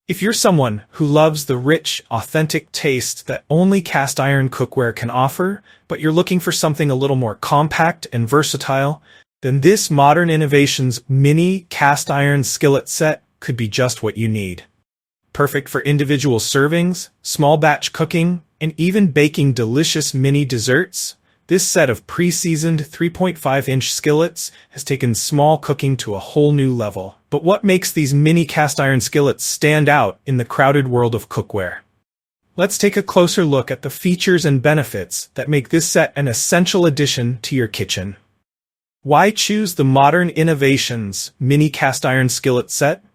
If you're someone who loves the rich, authentic taste that only cast iron cookware can offer, but you're looking for something a little more compact and versatile, then this Modern Innovations mini cast iron skillet set could be just what you need. Perfect for individual servings, small batch cooking, and even baking delicious mini desserts, this set of pre-seasoned 3.5-inch skillets has taken small cooking to a whole new level. But what makes these mini cast iron skillets stand out in the crowded world of cookware? Let's take a closer look at the features and benefits that make this set an essential addition to your kitchen. Why choose the Modern Innovations mini cast iron skillet set?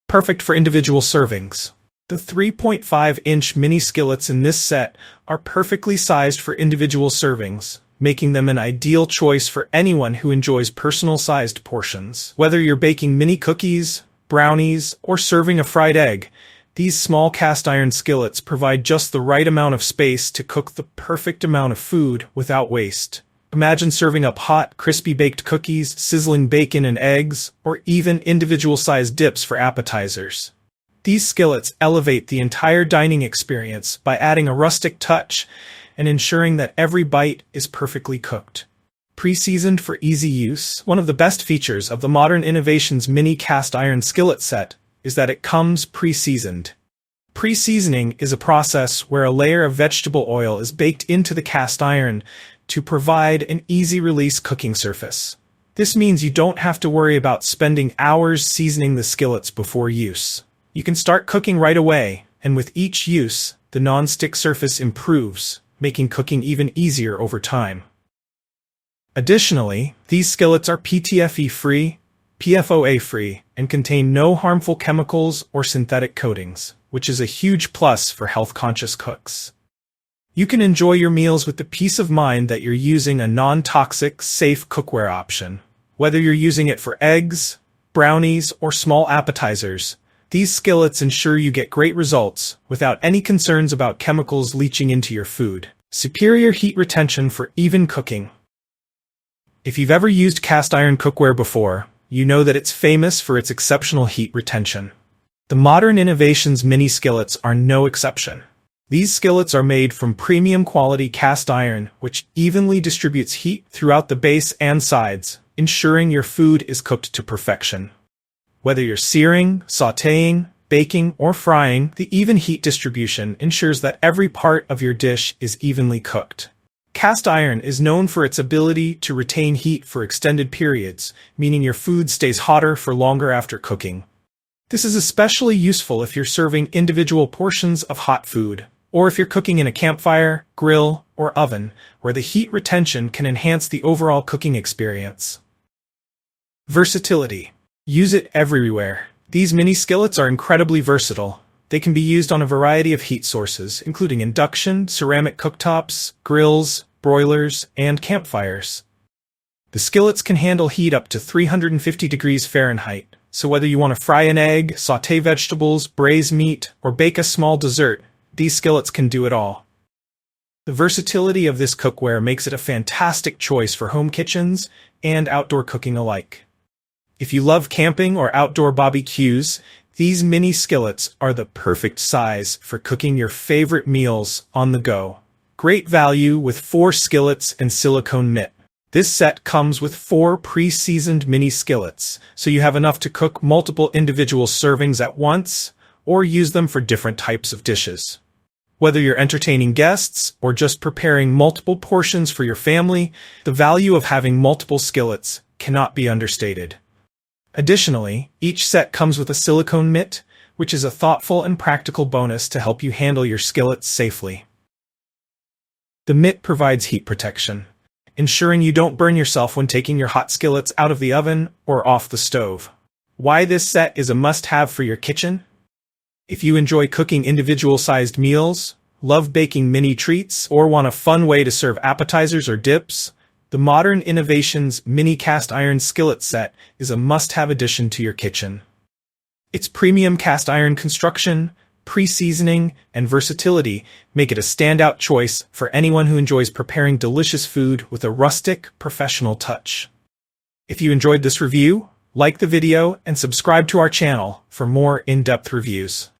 Perfect for individual servings. The 3.5-inch mini skillets in this set are perfectly sized for individual servings, making them an ideal choice for anyone who enjoys personal-sized portions. Whether you're baking mini cookies, brownies, or serving a fried egg, these small cast iron skillets provide just the right amount of space to cook the perfect amount of food without waste. Imagine serving up hot, crispy baked cookies, sizzling bacon and eggs, or even individual-sized dips for appetizers. These skillets elevate the entire dining experience by adding a rustic touch and ensuring that every bite is perfectly cooked. Pre-seasoned for easy use, one of the best features of the Modern Innovations mini cast iron skillet set is that it comes pre-seasoned. Pre-seasoning is a process where a layer of vegetable oil is baked into the cast iron to provide an easy-release cooking surface. This means you don't have to worry about spending hours seasoning the skillets before use. You can start cooking right away, and with each use, the non-stick surface improves, making cooking even easier over time. Additionally, these skillets are PTFE-free, PFOA-free, and contain no harmful chemicals or synthetic coatings, which is a huge plus for health-conscious cooks. You can enjoy your meals with the peace of mind that you're using a non-toxic, safe cookware option. Whether you're using it for eggs, brownies, or small appetizers, these skillets ensure you get great results without any concerns about chemicals leaching into your food. Superior heat retention for even cooking. If you've ever used cast iron cookware before, you know that it's famous for its exceptional heat retention. The Modern Innovations mini skillets are no exception. These skillets are made from premium quality cast iron, which evenly distributes heat throughout the base and sides, ensuring your food is cooked to perfection. Whether you're searing, sautéing, baking, or frying, the even heat distribution ensures that every part of your dish is evenly cooked. Cast iron is known for its ability to retain heat for extended periods, meaning your food stays hotter for longer after cooking. This is especially useful if you're serving individual portions of hot food, or if you're cooking in a campfire, grill, or oven, where the heat retention can enhance the overall cooking experience. Versatility. Use it everywhere. These mini skillets are incredibly versatile. They can be used on a variety of heat sources, including induction, ceramic cooktops, grills, broilers, and campfires. The skillets can handle heat up to 350 degrees Fahrenheit, so whether you want to fry an egg, sauté vegetables, braise meat, or bake a small dessert, these skillets can do it all. The versatility of this cookware makes it a fantastic choice for home kitchens and outdoor cooking alike. If you love camping or outdoor barbecues, these mini skillets are the perfect size for cooking your favorite meals on the go. Great value with 4 skillets and silicone mitt. This set comes with 4 pre-seasoned mini skillets, so you have enough to cook multiple individual servings at once, or use them for different types of dishes. Whether you're entertaining guests or just preparing multiple portions for your family, the value of having multiple skillets cannot be understated. Additionally, each set comes with a silicone mitt, which is a thoughtful and practical bonus to help you handle your skillets safely. The mitt provides heat protection, ensuring you don't burn yourself when taking your hot skillets out of the oven or off the stove. Why this set is a must-have for your kitchen? If you enjoy cooking individual-sized meals, love baking mini treats, or want a fun way to serve appetizers or dips, the Modern Innovations mini cast iron skillet set is a must-have addition to your kitchen. Its premium cast iron construction, pre-seasoning, and versatility make it a standout choice for anyone who enjoys preparing delicious food with a rustic, professional touch. If you enjoyed this review, like the video and subscribe to our channel for more in-depth reviews.